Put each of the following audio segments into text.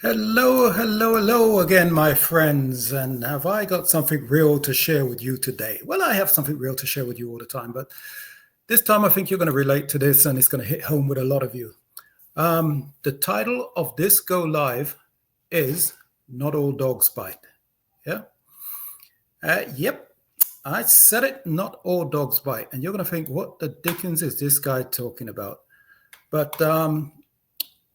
Hello, hello, hello again, my friends. And have I got something real to share with you today? Well, I have something real to share with you all the time, but this time I think you're going to relate to this and it's going to hit home with a lot of you. The title of this go live is Not All Dogs Bite. Yeah. Yep. I said it, not all dogs bite. And you're going to think, what the dickens is this guy talking about? But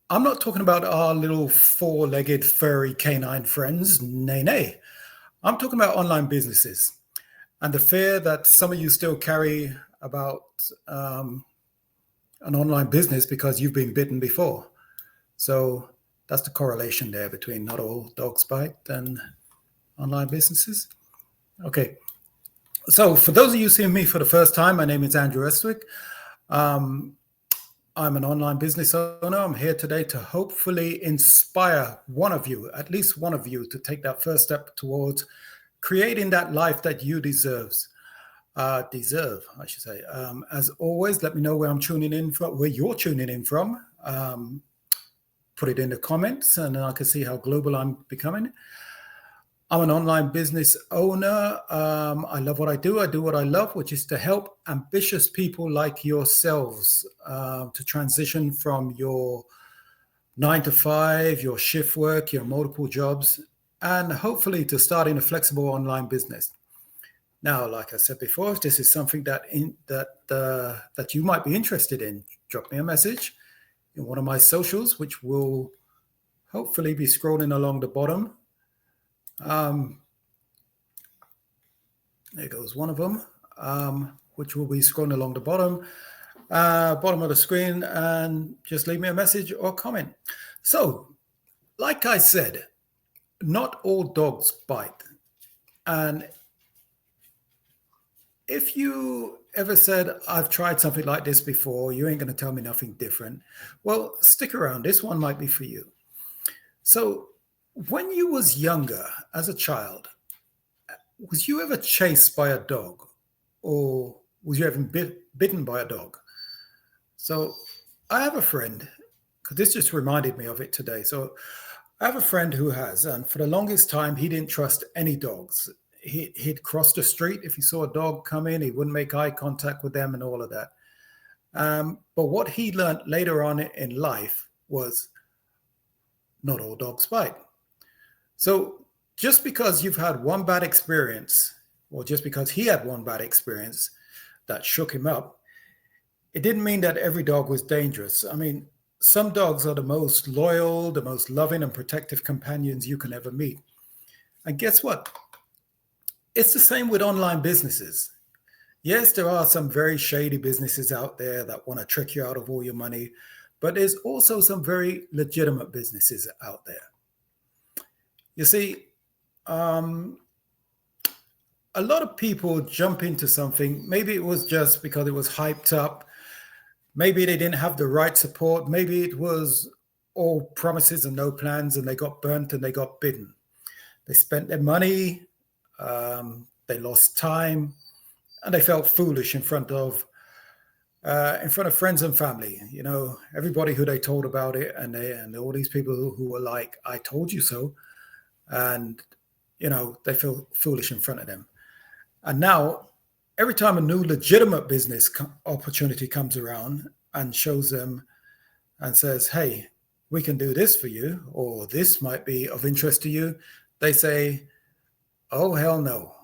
I'm not talking about our little four-legged furry canine friends. Nay, nay. I'm talking about online businesses and the fear that some of you still carry about an online business because you've been bitten before. So that's the correlation there between not all dogs bite and online businesses. Okay. So for those of you seeing me for the first time, my name is Andrew Estwick. I'm an online business owner. I'm here today to hopefully inspire one of you, at least one of you, to take that first step towards creating that life that you deserve, I should say. As always, let me know where I'm tuning in from, where you're tuning in from. Put it in the comments, and then I can see how global I'm becoming. I'm an online business owner. I love what I do. I do what I love, which is to help ambitious people like yourselves to transition from your 9 to 5, your shift work, your multiple jobs, and hopefully to starting a flexible online business. Now, like I said before, if this is something that you might be interested in, drop me a message in one of my socials, which will hopefully be scrolling along the bottom. There goes one of them, which will be scrolling along the bottom of the screen, and just leave me a message or comment. So, like I said, not all dogs bite. And if you ever said, I've tried something like this before, you ain't going to tell me nothing different, well, stick around. This one might be for you. So, when you was younger, as a child, was you ever chased by a dog, or was you ever bitten by a dog? So I have a friend, because this just reminded me of it today. So I have a friend who has, and for the longest time, he didn't trust any dogs. He'd cross the street. If he saw a dog come in, he wouldn't make eye contact with them and all of that. But what he learned later on in life was not all dogs bite. So just because you've had one bad experience, or just because he had one bad experience that shook him up, it didn't mean that every dog was dangerous. I mean, some dogs are the most loyal, the most loving and protective companions you can ever meet. And guess what? It's the same with online businesses. Yes, there are some very shady businesses out there that want to trick you out of all your money, but there's also some very legitimate businesses out there. You see, a lot of people jump into something. Maybe it was just because it was hyped up. Maybe they didn't have the right support. Maybe it was all promises and no plans, and they got burnt and they got bitten. They spent their money, they lost time, and they felt foolish in front of friends and family. You know, everybody who they told about it, and all these people who were like, "I told you so," and you know, they feel foolish in front of them. And now, every time a new legitimate business opportunity comes around and shows them and says, hey, we can do this for you, or this might be of interest to you, they say, oh, hell no,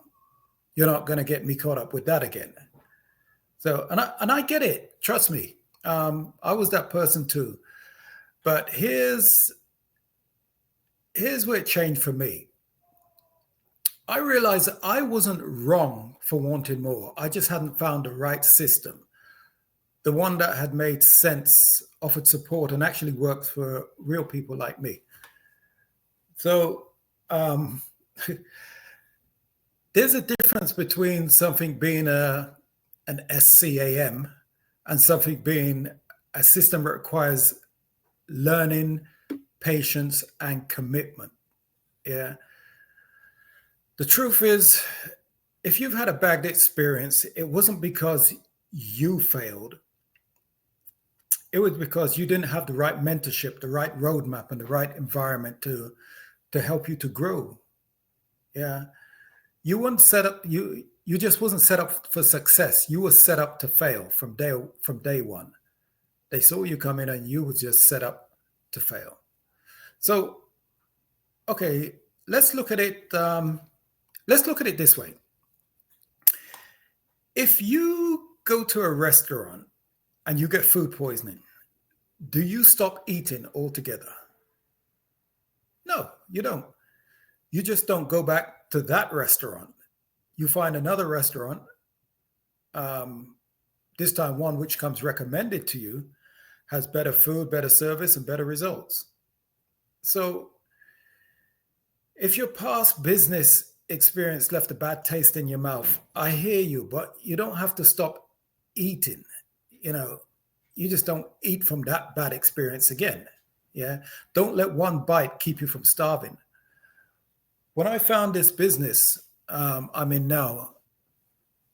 you're not going to get me caught up with that again. So, and I get it. Trust me. I was that person too. But here's where it changed for me. I realized that I wasn't wrong for wanting more. I just hadn't found the right system, the one that had made sense, offered support, and actually worked for real people like me. So there's a difference between something being an SCAM and something being a system that requires learning, patience, and commitment. Yeah. The truth is, if you've had a bad experience, it wasn't because you failed. it was because you didn't have the right mentorship, the right roadmap, and the right environment to help you to grow. Yeah, you weren't set up. You just wasn't set up for success. You were set up to fail from day one. They saw you come in, and you were just set up to fail. So, okay, let's look at it. Let's look at it this way. If you go to a restaurant and you get food poisoning, do you stop eating altogether? No, you don't. You just don't go back to that restaurant. You find another restaurant, this time one which comes recommended to you, has better food, better service, and better results. So if your past business experience left a bad taste in your mouth, I hear you, but you don't have to stop eating. You just don't eat from that bad experience again. Yeah. Don't let one bite keep you from starving. When I found this business I'm in now,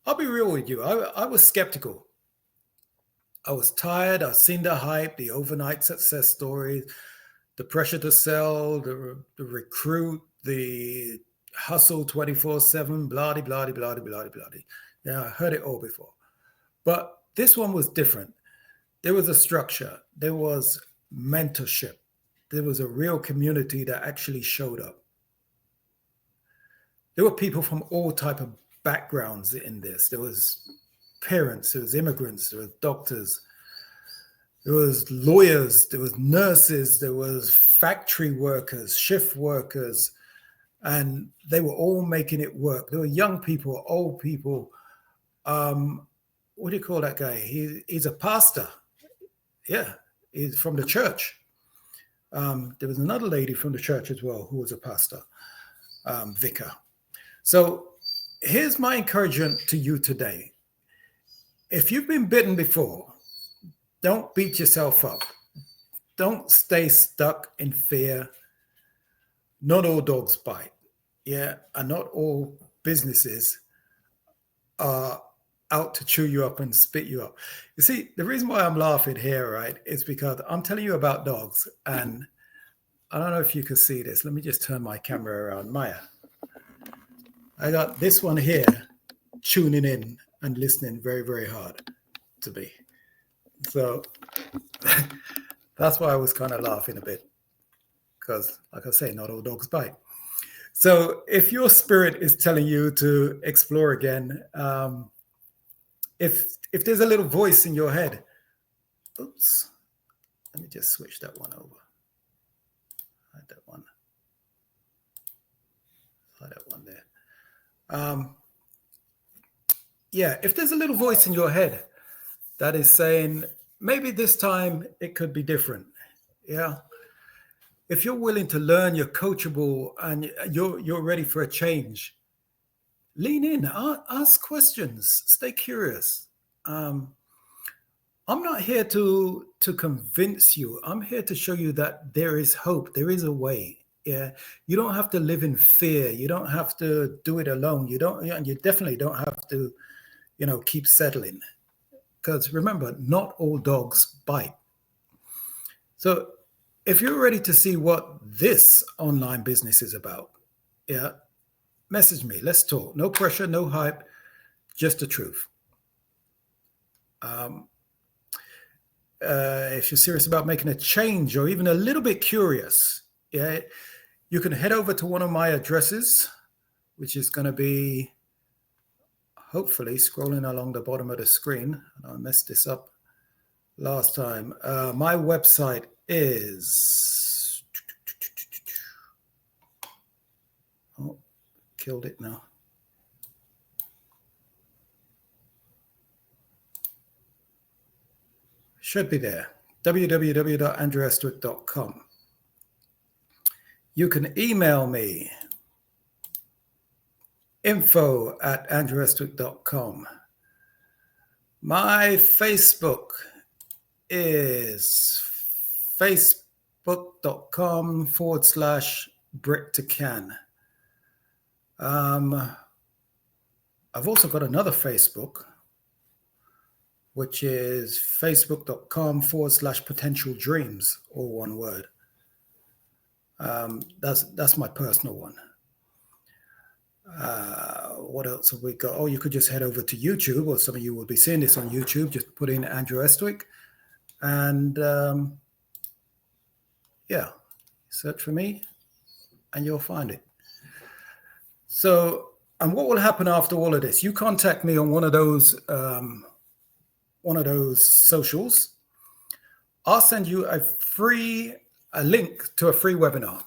I'll be real with you. I was skeptical. I was tired. I'd seen the hype, the overnight success stories, the pressure to sell, the recruit, the hustle 24/7, blah, blah, blah, blah, blah, blah. Yeah, I heard it all before. But this one was different. There was a structure. There was mentorship. There was a real community that actually showed up. There were people from all type of backgrounds in this. There was parents, there was immigrants, there was doctors, there was lawyers, there was nurses, there was factory workers, shift workers, and they were all making it work. There were young people, old people. What do you call that guy? He's a pastor. Yeah, he's from the church. There was another lady from the church as well who was a pastor, vicar. So here's my encouragement to you today. If you've been bitten before, don't beat yourself up. Don't stay stuck in fear. Not all dogs bite. Yeah, and not all businesses are out to chew you up and spit you up. You see, the reason why I'm laughing here, right, is because I'm telling you about dogs, and I don't know if you can see this. Let me just turn my camera around. Maya, I got this one here tuning in and listening very, very hard to me. So that's why I was kind of laughing a bit, because, like I say, not all dogs bite. So if your spirit is telling you to explore again, if there's a little voice in your head, oops, let me just switch that one over. Hide that one. Hide that one there. Yeah, if there's a little voice in your head that is saying, maybe this time it could be different. Yeah. If you're willing to learn, you're coachable, and you're ready for a change, lean in, ask questions, stay curious. I'm not here to convince you. I'm here to show you that there is hope. There is a way. Yeah, you don't have to live in fear. You don't have to do it alone. You definitely don't have to, keep settling. Because remember, not all dogs bite. So if you're ready to see what this online business is about, yeah, message me. Let's talk. No pressure, no hype, just the truth. If you're serious about making a change or even a little bit curious, yeah, you can head over to one of my addresses, which is going to be hopefully scrolling along the bottom of the screen. I messed this up last time. My website is, killed it now. Should be there, www.andrewestwick.com. You can email me, info@andrewestwick.com. My Facebook is facebook.com/Brick2Can. I've also got another Facebook which is facebook.com/potential dreams, all one word. That's my personal one. What else have we got? Oh, you could just head over to YouTube, or some of you will be seeing this on YouTube. Just put in Andrew Estwick, and yeah, search for me, and you'll find it. So, and what will happen after all of this? You contact me on one of those socials. I'll send you a link to a free webinar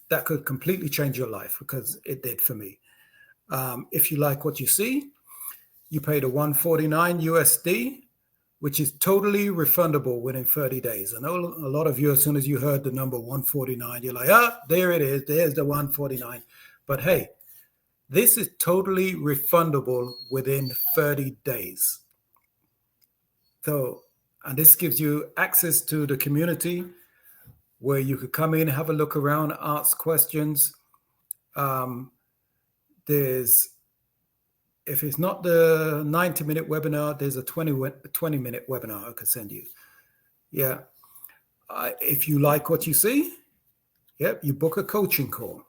that could completely change your life, because it did for me. If you like what you see, you pay the $149 USD, which is totally refundable within 30 days. I know a lot of you, as soon as you heard the number 149, you're like, there it is. There's the 149. But hey, this is totally refundable within 30 days. So, and this gives you access to the community where you could come in, have a look around, ask questions. If it's not the 90-minute webinar, there's a 20-minute webinar I could send you. Yeah. If you like what you see, you book a coaching call.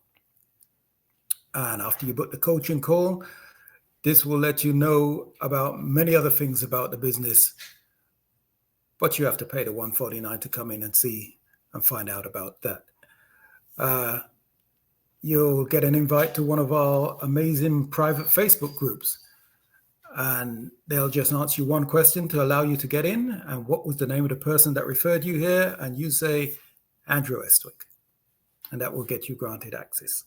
And after you book the coaching call, this will let you know about many other things about the business. But you have to pay the $149 to come in and see and find out about that. You'll get an invite to one of our amazing private Facebook groups. And they'll just answer you one question to allow you to get in. And what was the name of the person that referred you here? And you say, Andrew Estwick. And that will get you granted access.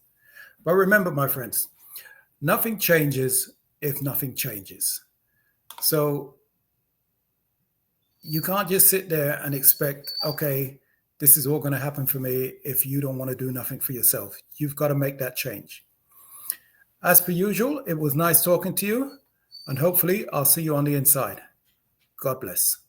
But remember, my friends, nothing changes if nothing changes. So you can't just sit there and expect, okay, this is all going to happen for me if you don't want to do nothing for yourself. You've got to make that change. As per usual, it was nice talking to you, and hopefully I'll see you on the inside. God bless.